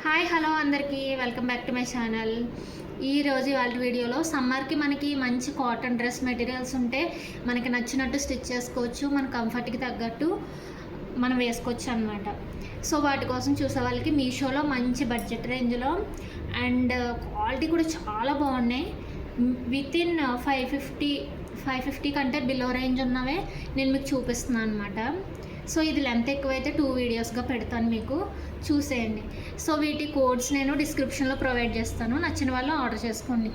Hi hello అందరికీ welcome back to my channel. ఈరోజు వాళ్ళ వీడియోలో సమ్మర్కి మనకి మంచి కాటన్ డ్రెస్ మెటీరియల్స్ ఉంటే మనకి నచ్చినట్టు స్టిచ్ చేసుకోవచ్చు, మన కంఫర్ట్కి తగ్గట్టు మనం వేసుకోవచ్చు అనమాట. సో వాటి కోసం చూసే వాళ్ళకి మీషోలో మంచి బడ్జెట్ రేంజ్లో అండ్ క్వాలిటీ కూడా చాలా బాగున్నాయి. విత్ ఇన్ 550 కంటే బిలో రేంజ్ ఉన్నవే నేను మీకు చూపిస్తున్నాను అనమాట. సో ఇది లెంత్ ఎక్కువైతే 2 వీడియోస్గా పెడతాను, మీకు చూసేయండి. సో వీటి కోడ్స్ నేను డిస్క్రిప్షన్లో ప్రొవైడ్ చేస్తాను, నచ్చిన వాళ్ళు ఆర్డర్ చేసుకోండి.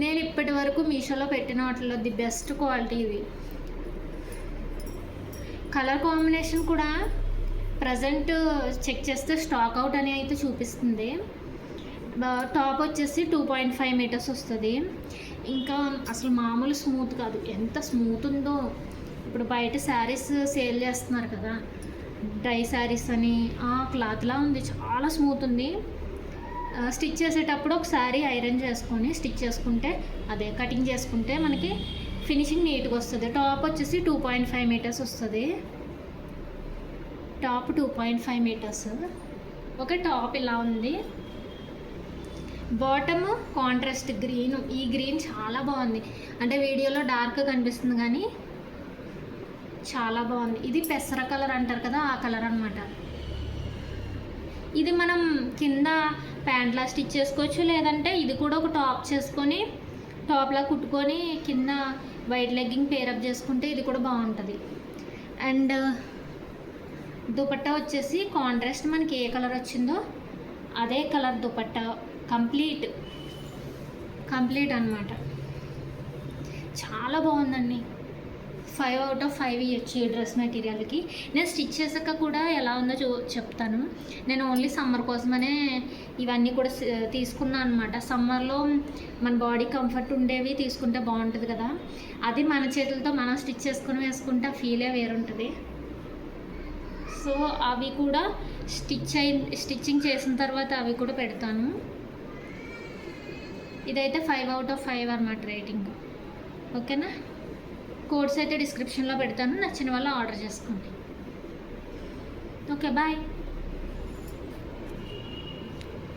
నేను ఇప్పటి వరకు మీషోలో పెట్టిన వాటిలో ది బెస్ట్ క్వాలిటీ ఇది. కలర్ కాంబినేషన్ కూడా ప్రజెంట్ చెక్ చేస్తే స్టాక్ అవుట్ అని అయితే చూపిస్తుంది. టాప్ వచ్చేసి 2.5 మీటర్స్ వస్తుంది. ఇంకా అసలు మామూలు స్మూత్ కాదు, ఎంత స్మూత్ ఉందో. ఇప్పుడు బయట శారీస్ సేల్ చేస్తున్నారు కదా, డ్రై శారీస్ అని, ఆ క్లాత్లా ఉంది, చాలా స్మూత్ ఉంది. స్టిచ్ చేసేటప్పుడు ఒకసారి ఐరన్ చేసుకొని స్టిచ్ చేసుకుంటే, అదే కటింగ్ చేసుకుంటే మనకి ఫినిషింగ్ నీట్గా వస్తుంది. టాప్ వచ్చేసి 2.5 మీటర్స్ వస్తుంది. Top 2.5 metres. ఓకే, టాప్ ఇలా ఉంది. Bottom contrast green. ఈ గ్రీన్ చాలా బాగుంది, అంటే వీడియోలో డార్క్ కనిపిస్తుంది కానీ చాలా బాగుంది. ఇది పెసర కలర్ అంటారు కదా, ఆ కలర్ అనమాట. ఇది మనం కింద ప్యాంట్లా స్టిచ్ చేసుకోవచ్చు, లేదంటే ఇది కూడా ఒక టాప్ చేసుకొని టాప్లా కుట్టుకొని కింద వైట్ లెగ్గింగ్ పేరప్ చేసుకుంటే ఇది కూడా బాగుంటుంది. అండ్ దుపట్టా వచ్చేసి కాంట్రాస్ట్ మనకి ఏ కలర్ వచ్చిందో అదే కలర్ దుపట్టా, కంప్లీట్ అనమాట. చాలా బాగుందండి. 5 out of 5 ఇవ్వచ్చు ఈ డ్రెస్ మెటీరియల్కి. నేను స్టిచ్ చేసాక కూడా ఎలా ఉందో చెప్తాను. నేను ఓన్లీ సమ్మర్ కోసమనే ఇవన్నీ కూడా తీసుకున్నాను అనమాట. సమ్మర్లో మన బాడీ కంఫర్ట్ ఉండేవి తీసుకుంటే బాగుంటుంది కదా, అది మన చేతులతో మనం స్టిచ్ చేసుకుని వేసుకుంటే ఫీలే వేరుంటుంది. సో అవి కూడా స్టిచ్చింగ్ చేసిన తర్వాత అవి కూడా పెడతాను. ఇదైతే 5 out of 5 అన్నమాట రేటింగ్. ఓకేనా, కోడ్స్ అయితే డిస్క్రిప్షన్లో పెడతాను, నచ్చిన వాళ్ళు ఆర్డర్ చేసుకోండి. Okay, bye.